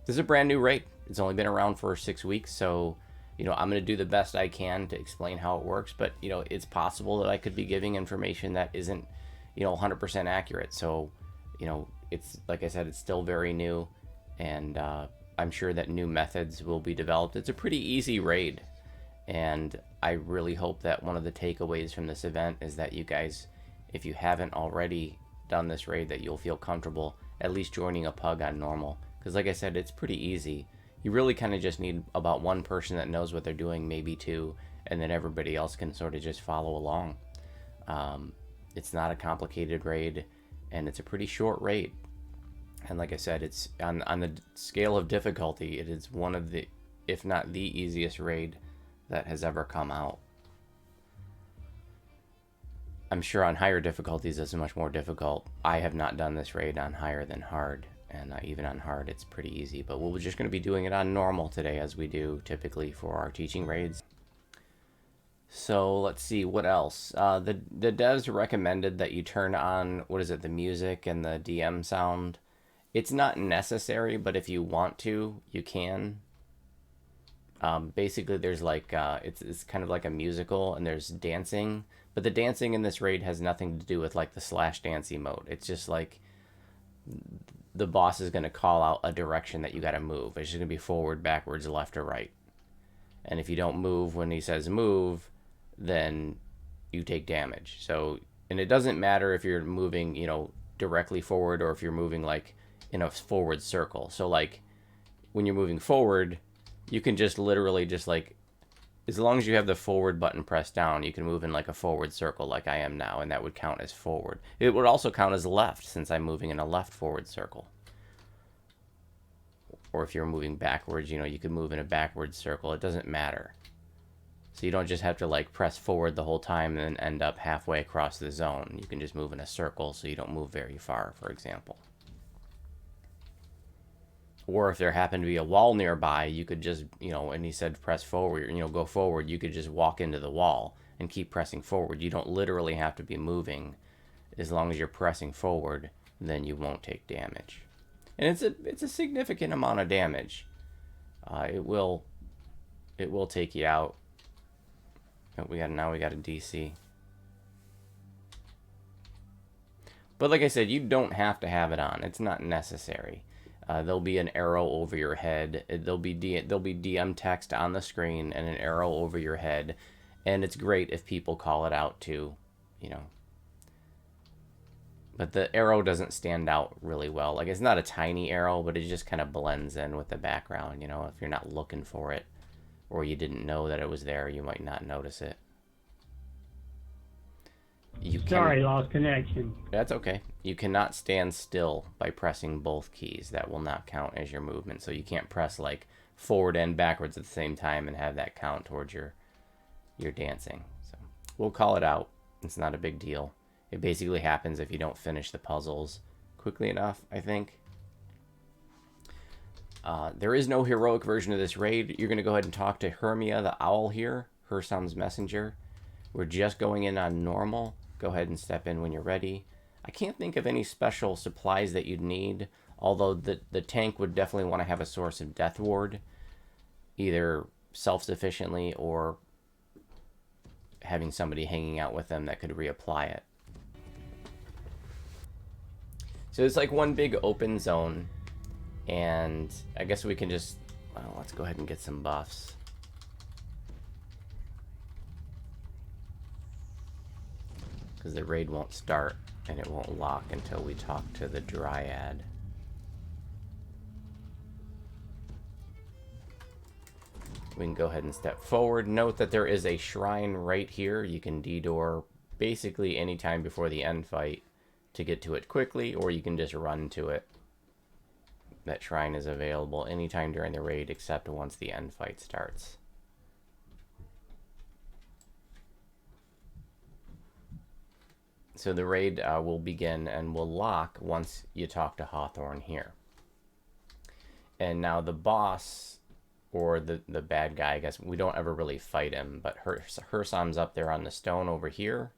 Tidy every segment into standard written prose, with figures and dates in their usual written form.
This is a brand new raid. It's only been around for 6 weeks, so I'm going to do the best I can to explain how it works. But it's possible that I could be giving information that isn't 100% accurate. So it's like I said, it's still very new, and I'm sure that new methods will be developed. It's a pretty easy raid, and I really hope that one of the takeaways from this event is that you guys, if you haven't already done this raid, that you'll feel comfortable at least joining a pug on normal. Because like I said, it's pretty easy. You really kind of just need about one person that knows what they're doing, maybe two, and then everybody else can sort of just follow along. It's not a complicated raid, and it's a pretty short raid. And like I said, it's on the scale of difficulty, it is one of the, if not the easiest raid that has ever come out. I'm sure on higher difficulties it's much more difficult. I have not done this raid on higher than hard, and even on hard it's pretty easy. But we're just going to be doing it on normal today, as we do typically for our teaching raids. So let's see what else. The devs recommended that you turn on, what is it, the music and the DM sound. It's not necessary, but if you want to, you can. Basically, there's like it's kind of like a musical, and there's dancing. But the dancing in this raid has nothing to do with like the slash dance emote. It's just like the boss is going to call out a direction that you got to move. It's just going to be forward, backwards, left, or right. And if you don't move when he says move, then you take damage. So, and it doesn't matter if you're moving, directly forward, or if you're moving like in a forward circle. So like when you're moving forward, you can just literally just like, as long as you have the forward button pressed down, you can move in like a forward circle like I am now, and that would count as forward. It would also count as left, since I'm moving in a left forward circle. Or if you're moving backwards, you could move in a backwards circle. It doesn't matter. So you don't just have to like press forward the whole time and then end up halfway across the zone. You can just move in a circle so you don't move very far, for example. Or if there happened to be a wall nearby, you could just, and he said press forward, go forward, you could just walk into the wall and keep pressing forward. You don't literally have to be moving. As long as you're pressing forward, then you won't take damage. And it's a significant amount of damage. It will take you out. Oh, now we got a DC. But like I said, you don't have to have it on. It's not necessary. There'll be an arrow over your head. There'll be DM text on the screen and an arrow over your head, and it's great if people call it out too, But the arrow doesn't stand out really well. Like, it's not a tiny arrow, but it just kind of blends in with the background. If you're not looking for it, or you didn't know that it was there, you might not notice it. Sorry, lost connection. That's okay. You cannot stand still by pressing both keys. That will not count as your movement. So you can't press like forward and backwards at the same time and have that count towards your dancing. So we'll call it out. It's not a big deal. It basically happens if you don't finish the puzzles quickly enough, I think. There is no heroic version of this raid. You're going to go ahead and talk to Hermia the owl here, Hersam's messenger. We're just going in on normal. Go ahead and step in when you're ready. I can't think of any special supplies that you'd need, although the tank would definitely want to have a source of death ward, either self-sufficiently or having somebody hanging out with them that could reapply it. So it's like one big open zone, and I guess we can just, well, let's go ahead and get some buffs. Because the raid won't start and it won't lock until we talk to the Dryad. We can go ahead and step forward. Note that there is a shrine right here. You can de-door basically anytime before the end fight to get to it quickly, or you can just run to it. That shrine is available anytime during the raid except once the end fight starts. So the raid will begin and will lock once you talk to Hawthorne here. And now the boss, or the bad guy, I guess, we don't ever really fight him, but Hersam's up there on the stone over here.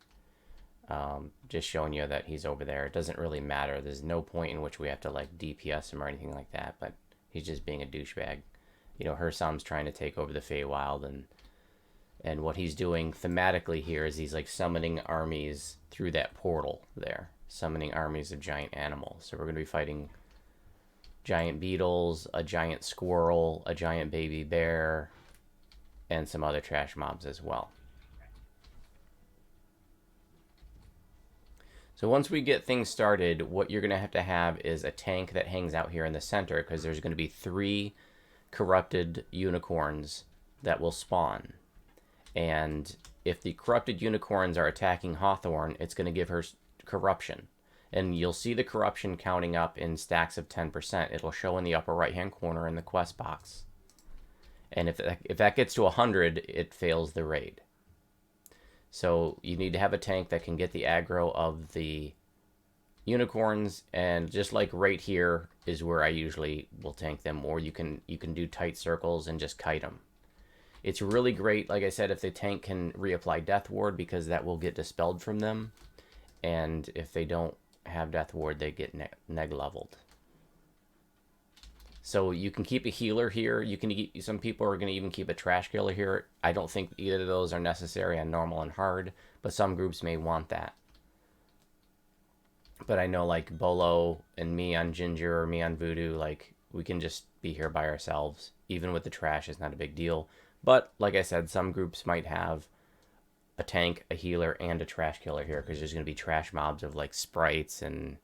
Just showing you that he's over there. It doesn't really matter. There's no point in which we have to like DPS him or anything like that, but He's just being a douchebag. You know, Hersam's trying to take over the Feywild, and what he's doing thematically here is he's like summoning armies through that portal there, summoning armies of giant animals. So we're going to be fighting giant beetles, a giant squirrel, a giant baby bear, and some other trash mobs as well. So once we get things started, what you're going to have is a tank that hangs out here in the center, because there's going to be 3 corrupted unicorns that will spawn. And if the corrupted unicorns are attacking Hawthorne, it's going to give her corruption. And you'll see the corruption counting up in stacks of 10%. It'll show in the upper right-hand corner in the quest box. And if that gets to 100, it fails the raid. So you need to have a tank that can get the aggro of the unicorns, and just like right here is where I usually will tank them, or you can do tight circles and just kite them. It's really great, like I said, if the tank can reapply Death Ward, because that will get dispelled from them, and if they don't have Death Ward, they get neg leveled. So you can keep a healer here. You can. Some people are going to even keep a trash killer here. I don't think either of those are necessary on normal and hard, but some groups may want that. But I know like Bolo and me on Ginger or me on Voodoo, like we can just be here by ourselves. Even with the trash, it's not a big deal. But like I said, some groups might have a tank, a healer, and a trash killer here, because there's going to be trash mobs of like sprites and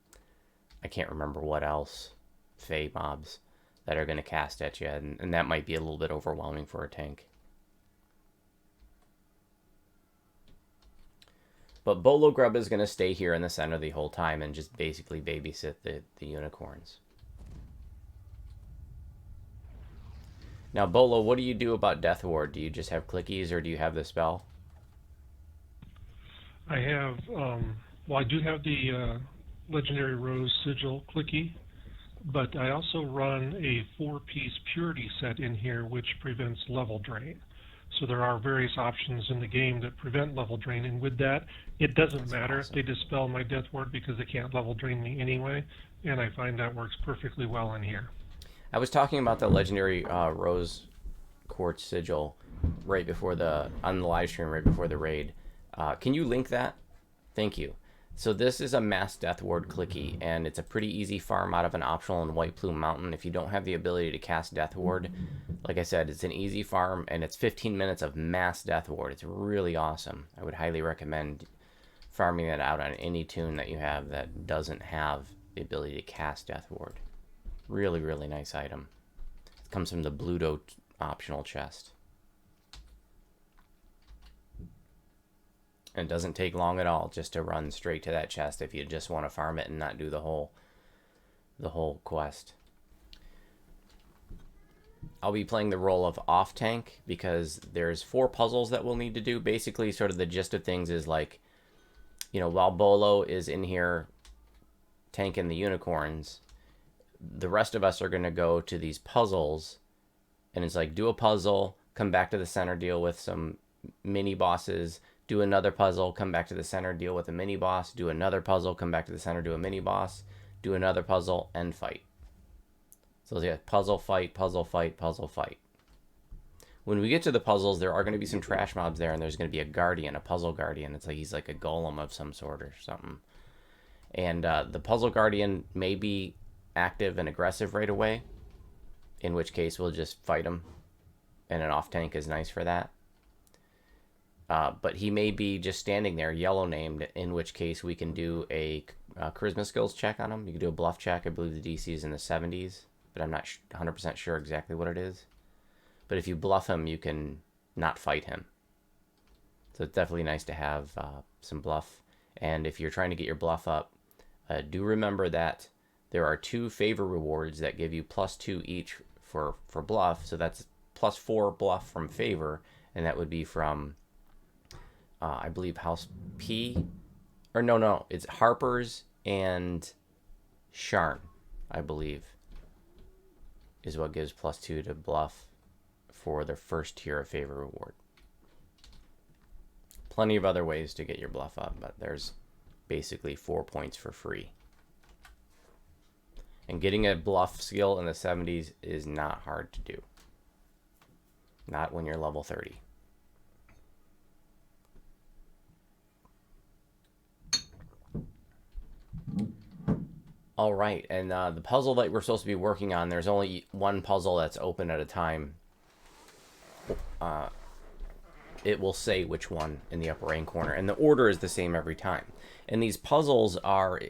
I can't remember what else, fey mobs that are going to cast at you, and that might be a little bit overwhelming for a tank. But Bolo Grub is going to stay here in the center the whole time and just basically babysit the unicorns. Now, Bolo, what do you do about Death Ward? Do you just have clickies, or do you have the spell? I have, well, I do have the Legendary Rose Sigil clicky, but I also run a 4-piece purity set in here which prevents level drain. So there are various options in the game that prevent level drain, and with that, it doesn't matter if they dispel my Death Ward, because they can't level drain me anyway, and I find that works perfectly well in here. I was talking about the Legendary Rose Quartz Sigil right before on the live stream, right before the raid. Can you link that? Thank you. So this is a mass Death Ward clicky, and it's a pretty easy farm out of an optional in White Plume Mountain. If you don't have the ability to cast Death Ward, like I said, it's an easy farm, and it's 15 minutes of mass Death Ward. It's really awesome. I would highly recommend farming that out on any tune that you have that doesn't have the ability to cast Death Ward. Really, really nice item. It comes from the Bluto optional chest. And it doesn't take long at all just to run straight to that chest if you just want to farm it and not do the whole quest. I'll be playing the role of off tank because there's 4 puzzles that we'll need to do. Basically, sort of the gist of things is like, you know, while Bolo is in here tanking the unicorns, the rest of us are going to go to these puzzles, and it's like do a puzzle, come back to the center, deal with some mini bosses, do another puzzle, come back to the center, deal with a mini boss, do another puzzle, come back to the center, do a mini boss, do another puzzle, and fight. So yeah, puzzle, fight, puzzle, fight, puzzle, fight. When we get to the puzzles, there are going to be some trash mobs there, and there's going to be a guardian, a puzzle guardian. It's like he's like a golem of some sort or something. And the puzzle guardian may be active and aggressive right away, in which case we'll just fight him, and an off tank is nice for that. But he may be just standing there, yellow named, in which case we can do a charisma skills check on him. You can do a bluff check. I believe the DC is in the 70s, but I'm not 100% sure exactly what it is. But if you bluff him, you can not fight him. So it's definitely nice to have some bluff. And if you're trying to get your bluff up, do remember that there are 2 favor rewards that give you +2 each for bluff. So that's +4 bluff from favor, and that would be from I believe House P, or no, it's Harper's and Sharn, I believe, is what gives +2 to bluff for the first tier of favor reward. Plenty of other ways to get your bluff up, but there's basically 4 points for free. And getting a bluff skill in the 70s is not hard to do. Not when you're level 30. All right, and the puzzle that we're supposed to be working on, there's only one puzzle that's open at a time. It will say which one in the upper right corner, and the order is the same every time. And these puzzles are,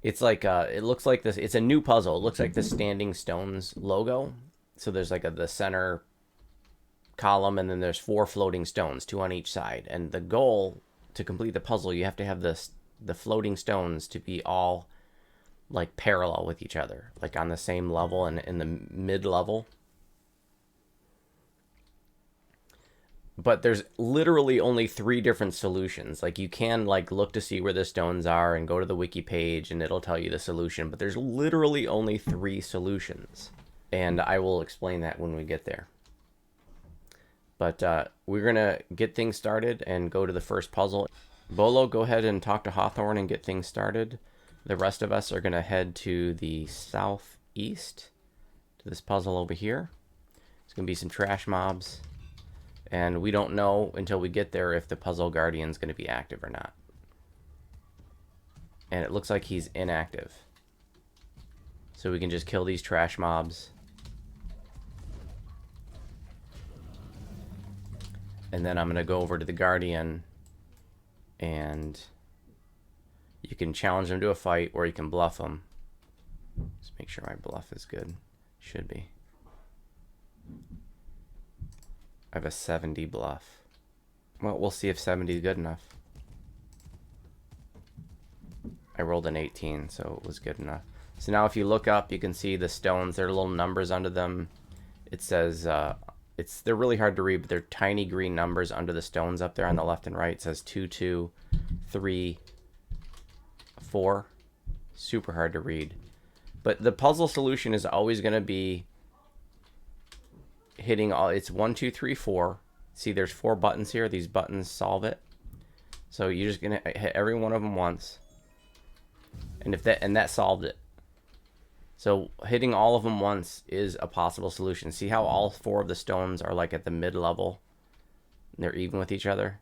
it's like, it looks like this, it's a new puzzle. It looks like the Standing Stones logo. So there's like the center column, and then there's 4 floating stones, 2 on each side. And the goal to complete the puzzle, you have to have the floating stones to be all like parallel with each other, like on the same level and in the mid level. But there's literally only 3 different solutions. Like, you can like look to see where the stones are and go to the wiki page and it'll tell you the solution, but there's literally only 3 solutions. And I will explain that when we get there. But we're gonna get things started and go to the first puzzle. Bolo, go ahead and talk to Hawthorne and get things started. The rest of us are gonna head to the southeast, to this puzzle over here. There's gonna be some trash mobs. And we don't know until we get there if the puzzle guardian's going to be active or not. And it looks like he's inactive. So we can just kill these trash mobs. And then I'm going to go over to the guardian. And you can challenge him to a fight or you can bluff him. Just make sure my bluff is good. Should be. I have a 70 bluff. Well, we'll see if 70 is good enough. I rolled an 18, so it was good enough. So now if you look up, you can see the stones. There are little numbers under them. It says, they're really hard to read, but they're tiny green numbers under the stones up there on the left and right. It says 2, 2, 3, 4. Super hard to read. But the puzzle solution is always going to be hitting all, it's 1, 2, 3, 4. See, there's 4 buttons here. These buttons solve it. So you're just gonna hit every one of them once, and that solved it. So hitting all of them once is a possible solution. See how all 4 of the stones are like at the mid level, and they're even with each other.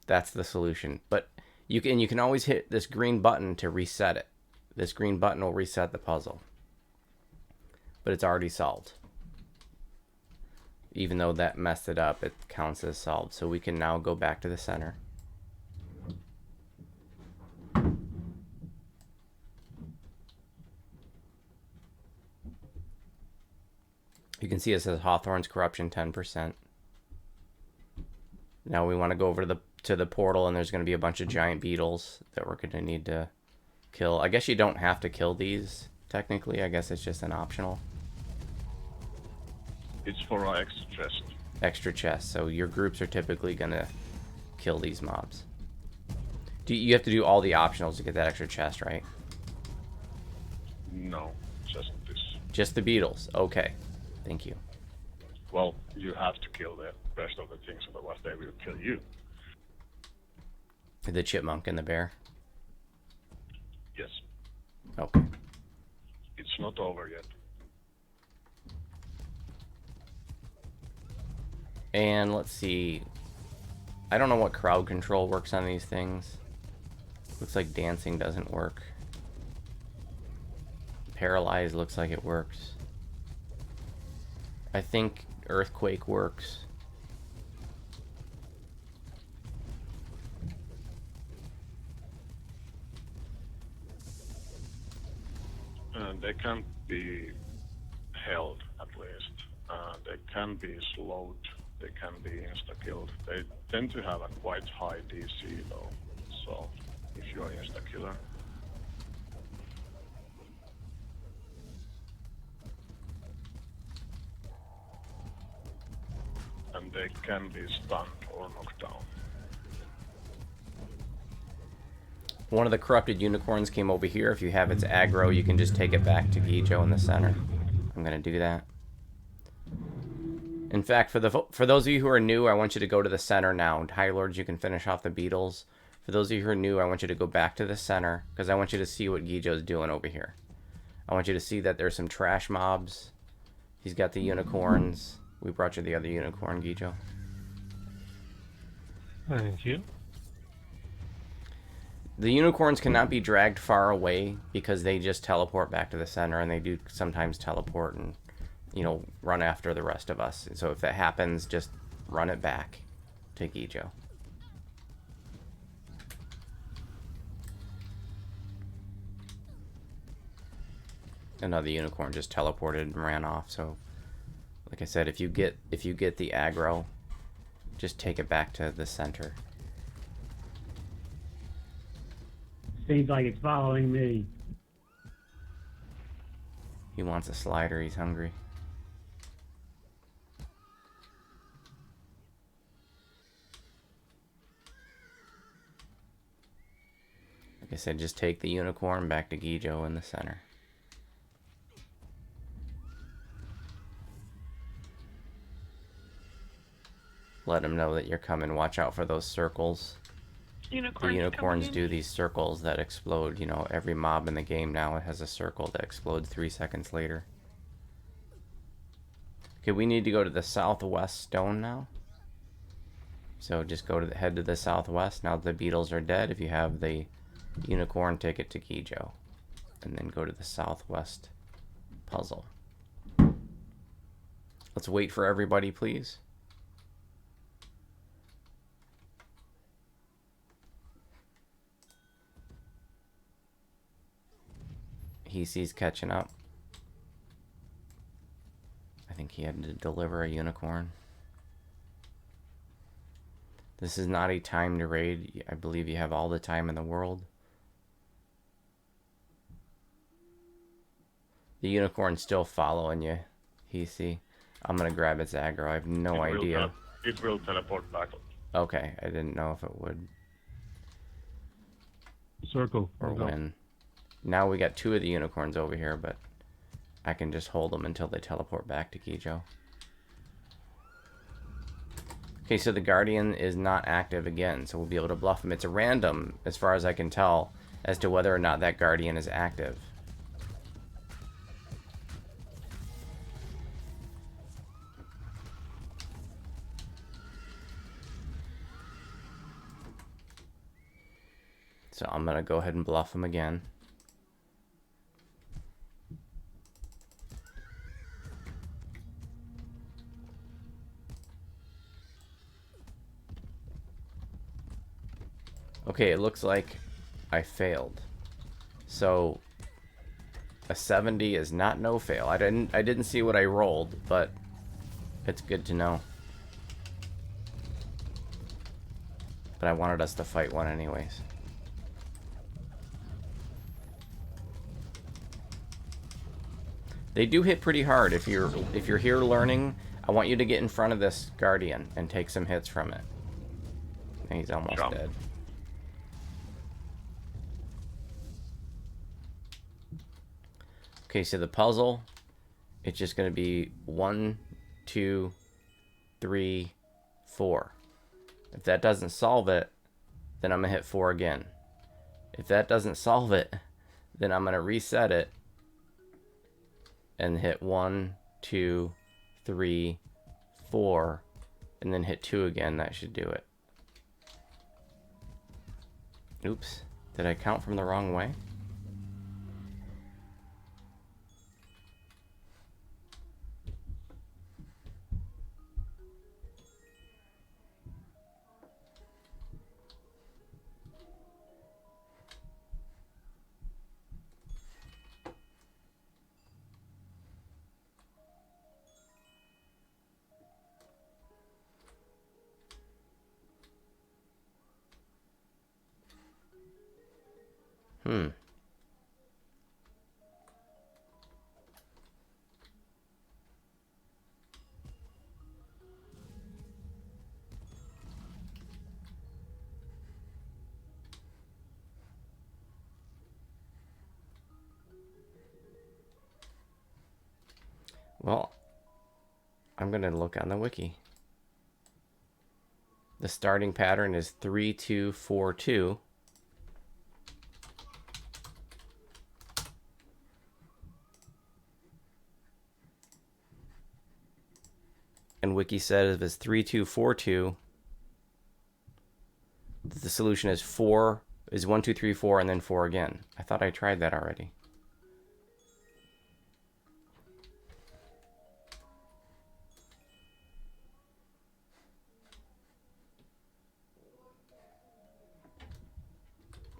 That's the solution. But you can always hit this green button to reset it. This green button will reset the puzzle, but it's already solved. Even though that messed it up, it counts as solved. So we can now go back to the center. You can see it says Hawthorne's corruption 10%. Now we want to go over to the portal, and there's going to be a bunch of giant beetles that we're going to need to kill. I guess you don't have to kill these, technically. I guess it's just an optional. It's for our extra chest. Extra chest. So your groups are typically going to kill these mobs. You have to do all the optionals to get that extra chest, right? No, just this. Just the beetles. Okay. Thank you. Well, you have to kill the rest of the things, otherwise they will kill you. The chipmunk and the bear? Yes. Okay. It's not over yet. And let's see. I don't know what crowd control works on these things. Looks like dancing doesn't work. Paralyzed looks like it works. I think earthquake works. They can't be held, at least. They can be slowed. They can be insta-killed. They tend to have a quite high DC though, so if you're an insta-killer. And they can be stunned or knocked down. One of the corrupted unicorns came over here. If you have its aggro, you can just take it back to Gijo in the center. I'm going to do that. In fact, for those of you who are new, I want you to go to the center now. High Lords, you can finish off the beetles. For those of you who are new, I want you to go back to the center because I want you to see what Gijo's doing over here. I want you to see that there's some trash mobs. He's got the unicorns. We brought you the other unicorn, Gijo. Thank you. The unicorns cannot be dragged far away because they just teleport back to the center, and they do sometimes teleport and, you know, run after the rest of us. So if that happens, just run it back to Gijo. Another unicorn just teleported and ran off. So, like I said, if you get the aggro, just take it back to the center. Seems like it's following me. He wants a slider. He's hungry. Like I said, just take the unicorn back to Gijo in the center. Let him know that you're coming. Watch out for those circles. The unicorns do these circles that explode. You know, every mob in the game now has a circle that explodes 3 seconds later. Okay, we need to go to the southwest stone now. So just go to head to the southwest. Now the beetles are dead. If you have the unicorn, take it to Gijo. And then go to the southwest puzzle. Let's wait for everybody, please. He sees catching up. I think he had to deliver a unicorn. This is not a timed raid. I believe you have all the time in the world. The unicorn's still following you. He see. I'm gonna grab its aggro. I have no idea. It will teleport back. Okay, I didn't know if it would. Circle. Or when. Now we got 2 of the unicorns over here, but I can just hold them until they teleport back to Gijo. Okay, so the Guardian is not active again, so we'll be able to bluff him. It's a random, as far as I can tell, as to whether or not that Guardian is active. So I'm going to go ahead and bluff him again. Okay, it looks like I failed. So a 70 is not no fail. I didn't see what I rolled, but it's good to know. But I wanted us to fight one anyways. They do hit pretty hard. If you're here learning, I want you to get in front of this Guardian and take some hits from it. And he's almost dead. Okay, so the puzzle, it's just going to be 1, 2, 3, 4. If that doesn't solve it, then I'm going to hit 4 again. If that doesn't solve it, then I'm going to reset it and hit 1, 2, 3, 4, and then hit 2 again. That should do it. Oops, did I count from the wrong way? Well, I'm going to look on the wiki. The starting pattern is 3242. And Wiki says if it's 3242, the solution is 1, 2, 3, 4, and then 4 again. I thought I tried that already.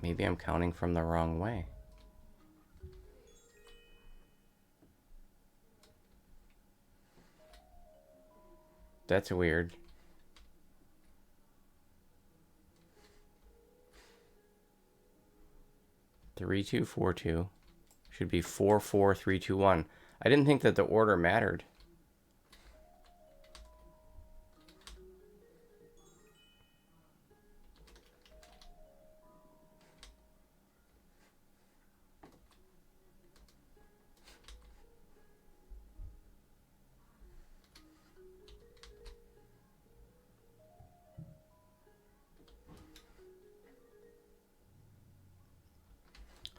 Maybe I'm counting from the wrong way. That's weird. Three, 2, 4, 2. Should be 4, 4, 3, 2, 1. I didn't think that the order mattered.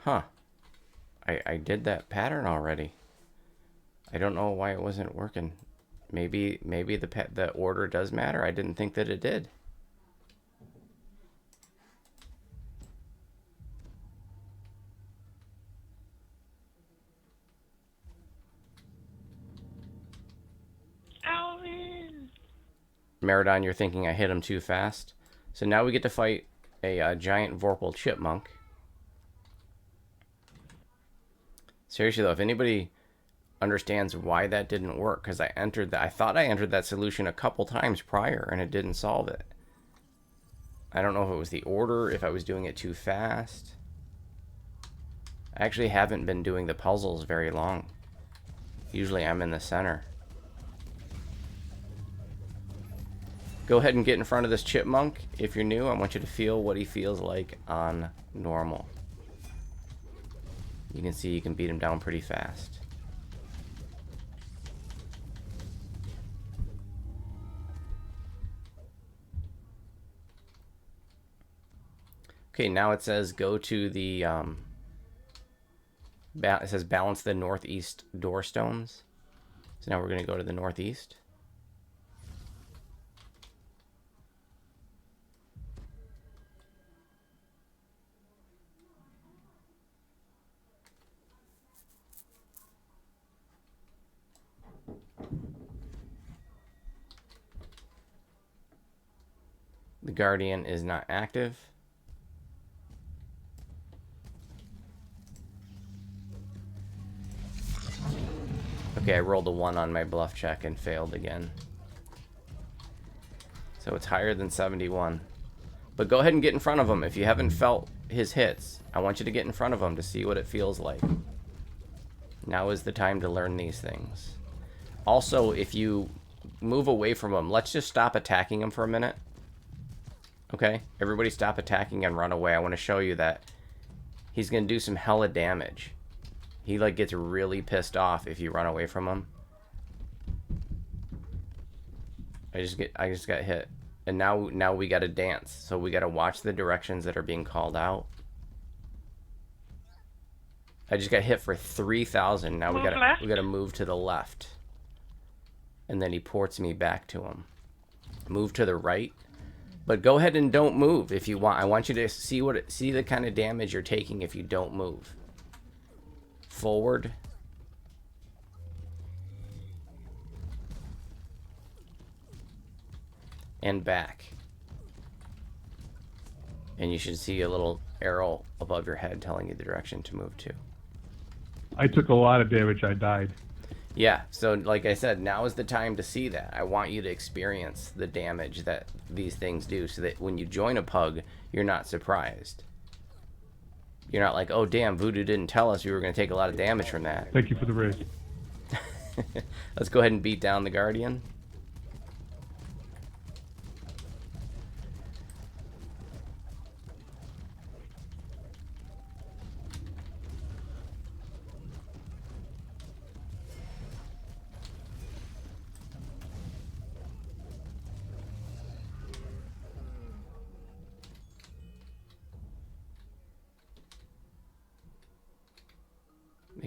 Huh. I did that pattern already. I don't know why it wasn't working. Maybe the order does matter. I didn't think that it did. Alvin! Meridon, you're thinking I hit him too fast. So now we get to fight a giant Vorpal chipmunk. Seriously though, if anybody understands why that didn't work, because I thought I entered that solution a couple times prior and it didn't solve it. I don't know if it was the order, if I was doing it too fast. I actually haven't been doing the puzzles very long. Usually I'm in the center. Go ahead and get in front of this chipmunk. If you're new, I want you to feel what he feels like on normal. You can see you can beat him down pretty fast. Okay, now it says go to the, it says balance the northeast door stones. So now we're going to go to the northeast. The Guardian is not active. Okay, I rolled a 1 on my bluff check and failed again. So it's higher than 71. But go ahead and get in front of him. If you haven't felt his hits, I want you to get in front of him to see what it feels like. Now is the time to learn these things. Also, if you move away from him, let's just stop attacking him for a minute. Okay, everybody stop attacking and run away. I want to show you that he's going to do some hella damage. He like gets really pissed off if you run away from him. I just got hit. And now we got to dance. So we got to watch the directions that are being called out. I just got hit for 3,000. Now we got to move to the left. And then he ports me back to him. Move to the right. But go ahead and don't move if you want. I want you to see the kind of damage you're taking if you don't move. Forward. And back. And you should see a little arrow above your head telling you the direction to move to. I took a lot of damage. I died. Yeah, so like I said, now is the time to see that. I want you to experience the damage that these things do so that when you join a pug, you're not surprised. You're not like, oh damn, Voodoo didn't tell us we were going to take a lot of damage from that. Thank you for the raise. Let's go ahead and beat down the Guardian.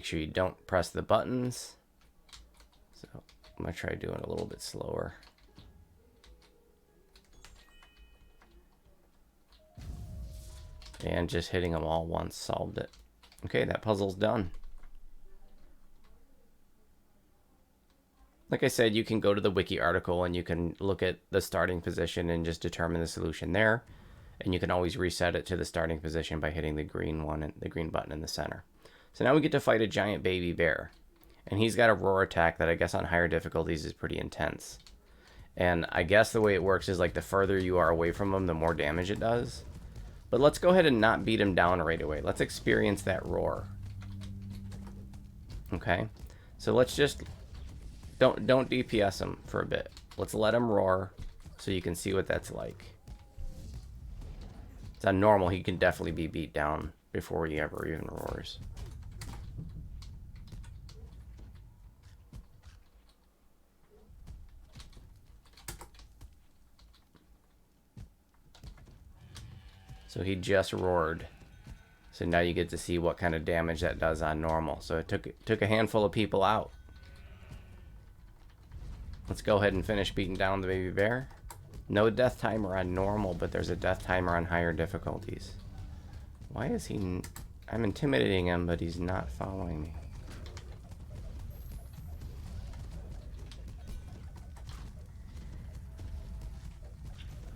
Make sure you don't press the buttons. So I'm going to try doing it a little bit slower. And just hitting them all once solved it. Okay, that puzzle's done. Like I said, you can go to the wiki article and you can look at the starting position and just determine the solution there. And you can always reset it to the starting position by hitting the green one and the green button in the center. So now we get to fight a giant baby bear. And he's got a roar attack that I guess on higher difficulties is pretty intense. And I guess the way it works is like the further you are away from him, the more damage it does. But let's go ahead and not beat him down right away. Let's experience that roar. Okay, so let's just don't DPS him for a bit. Let's let him roar so you can see what that's like. It's on normal, he can definitely be beat down before he ever even roars. So he just roared. So now you get to see what kind of damage that does on normal. So it took a handful of people out. Let's go ahead and finish beating down the baby bear. No death timer on normal, but there's a death timer on higher difficulties. Why is he... I'm intimidating him, but he's not following me.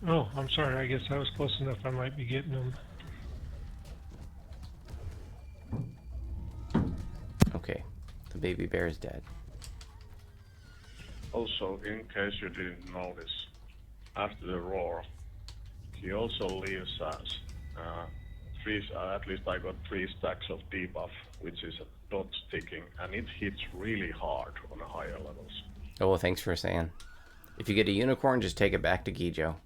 Oh, I'm sorry. I guess I was close enough. I might be getting them. Okay, the baby bear is dead. Also, in case you didn't notice, after the roar, he also leaves us at least I got 3 stacks of debuff, which is a dot sticking, and it hits really hard on the higher levels. Oh, well, thanks for saying. If you get a unicorn, just take it back to Gijo.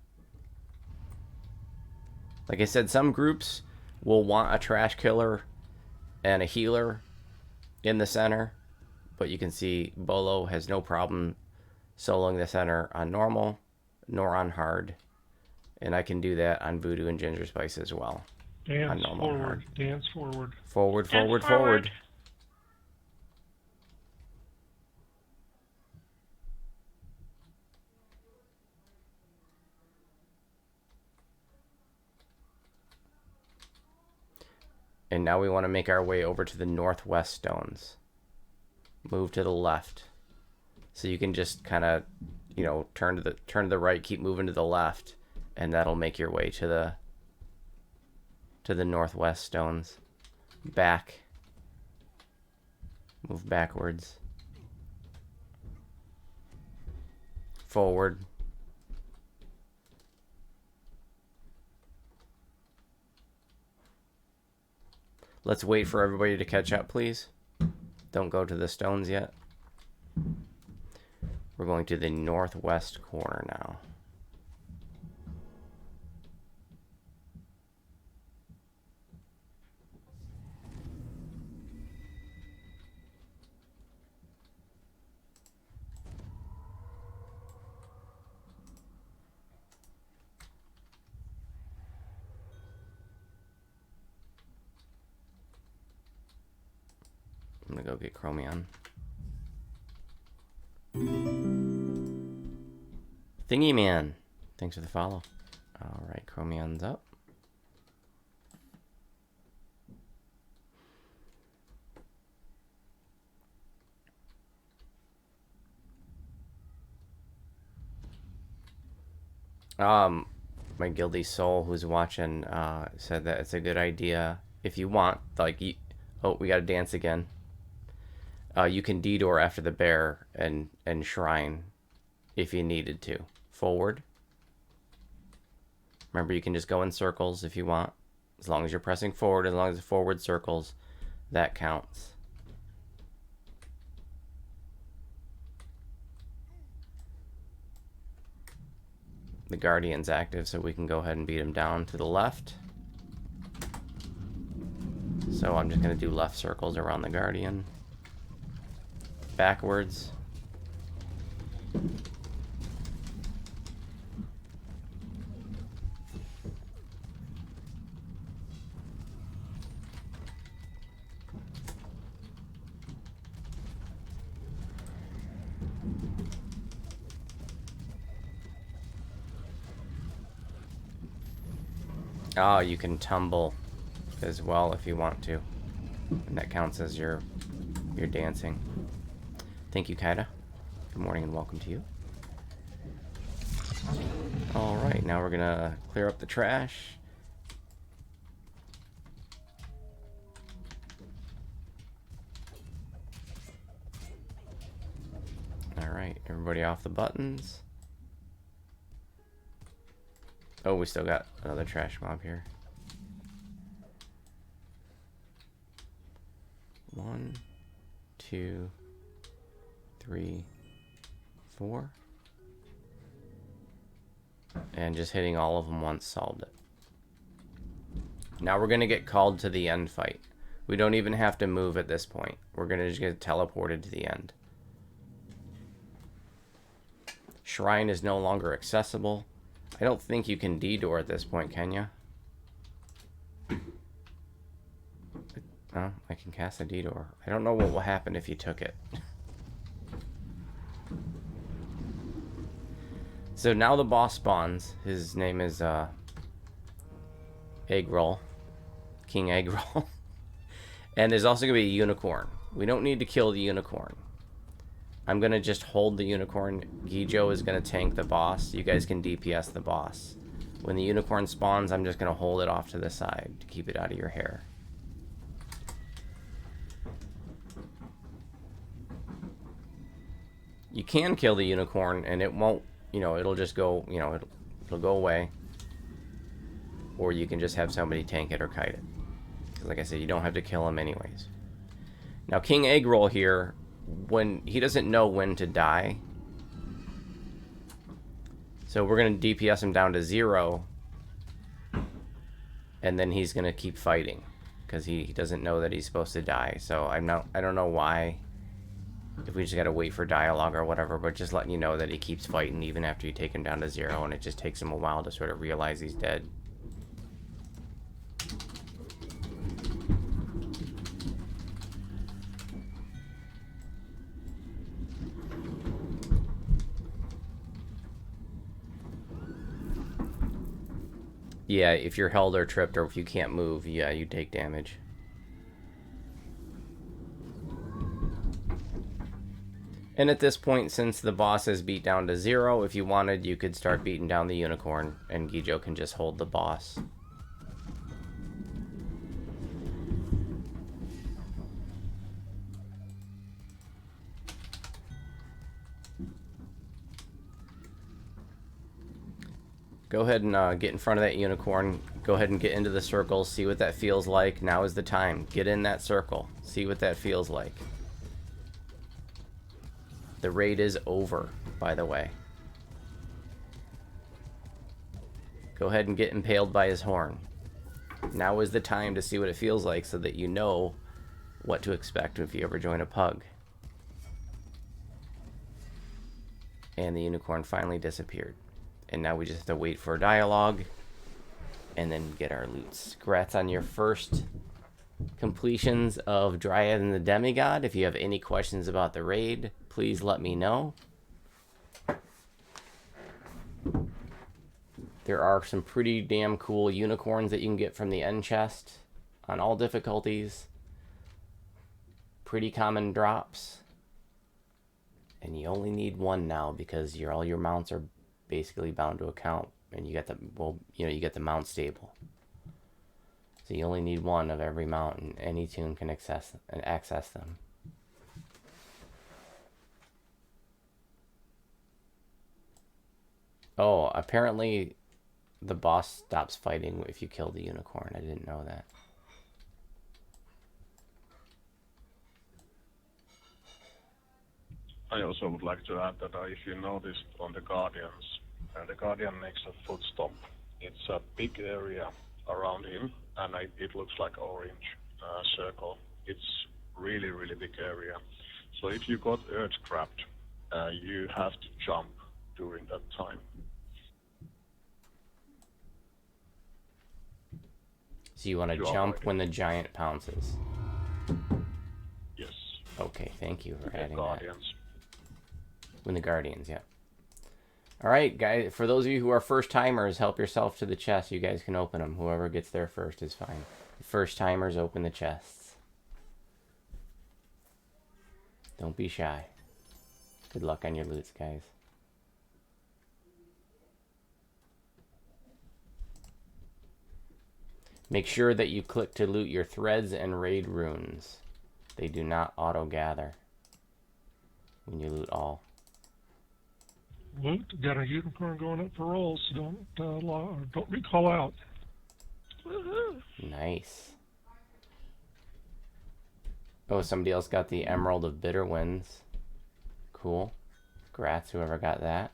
Like I said, some groups will want a trash killer and a healer in the center, but you can see Bolo has no problem soloing the center on normal nor on hard, and I can do that on Voodoo and Ginger Spice as well. Dance forward, dance forward. Forward, Dance forward, forward. forward. And now we want to make our way over to the northwest stones. Move to the left. So you can just kind of, you know, turn to the right, keep moving to the left, and that'll make your way to the northwest stones. Back. Move backwards. Forward. Let's wait for everybody to catch up, please. Don't go to the stones yet. We're going to the northwest corner now. I'm gonna go get Chromion. Thingy Man, thanks for the follow. All right, Chromion's up. My guilty soul who's watching said that it's a good idea if you want, like, oh, we gotta dance again. You can detour after the bear and shrine if you needed to. Forward. Remember, you can just go in circles if you want. As long as you're pressing forward, as long as the forward circles, that counts. The Guardian's active, so we can go ahead and beat him down to the left. So I'm just going to do left circles around the Guardian. Backwards. Oh, you can tumble as well if you want to. And that counts as your dancing. Thank you, Kaida. Good morning and welcome to you. Alright, now we're gonna clear up the trash. Alright, everybody off the buttons. Oh, we still got another trash mob here. 1, 2, 3, 4. And just hitting all of them once solved it. Now we're going to get called to the end fight. We don't even have to move at this point. We're going to just get teleported to the end. Shrine is no longer accessible. I don't think you can D-door at this point, can you? Oh, I can cast a D-door. I don't know what will happen if you took it. So now the boss spawns. His name is Egg Roll. King Egg Roll. And there's also going to be a unicorn. We don't need to kill the unicorn. I'm going to just hold the unicorn. Gijo is going to tank the boss. You guys can DPS the boss. When the unicorn spawns, I'm just going to hold it off to the side to keep it out of your hair. You can kill the unicorn and it won't, you know, it'll just go, you know, it'll go away. Or you can just have somebody tank it or kite it. Because like I said, you don't have to kill him anyways. Now King Egg Roll here, when he doesn't know when to die. So we're going to DPS him down to 0. And then he's going to keep fighting. Because he doesn't know that he's supposed to die. So I don't know why. If we just got to wait for dialogue or whatever. But just letting you know that he keeps fighting even after you take him down to 0. And it just takes him a while to sort of realize he's dead. Yeah, if you're held or tripped or if you can't move, yeah, you take damage. And at this point, since the boss is beat down to 0, if you wanted, you could start beating down the unicorn, and Gijo can just hold the boss. Go ahead and get in front of that unicorn. Go ahead and get into the circle. See what that feels like. Now is the time. Get in that circle. See what that feels like. The raid is over, by the way. Go ahead and get impaled by his horn. Now is the time to see what it feels like so that you know what to expect if you ever join a pug. And the unicorn finally disappeared. And now we just have to wait for dialogue and then get our loots. Congrats on your first completions of Dryad and the Demigod. If you have any questions about the raid, please let me know. There are some pretty damn cool unicorns that you can get from the end chest on all difficulties. Pretty common drops. And you only need one now because all your mounts are basically bound to account, and you get the, well, you know, you get the mount stable. So you only need one of every mount, and any tune can access them. Oh, apparently the boss stops fighting if you kill the unicorn. I didn't know that. I also would like to add that if you noticed on the Guardians, the Guardian makes a foot stomp. It's a big area around him, and it looks like orange circle. It's really, really big area. So if you got earth trapped, you have to jump during that time. So you want to jump when the giant pounces? Yes. Okay, thank you for adding Guardians. that. When the Guardians, yeah. All right, guys. For those of you who are first timers, help yourself to the chest. You guys can open them. Whoever gets there first is fine. First timers, open the chests. Don't be shy. Good luck on your loots, guys. Make sure that you click to loot your threads and raid runes. They do not auto-gather when you loot all. Loot, got a unicorn going up for rolls. Don't recall out. Nice. Oh, somebody else got the Emerald of Bitter Winds. Cool. Congrats, whoever got that.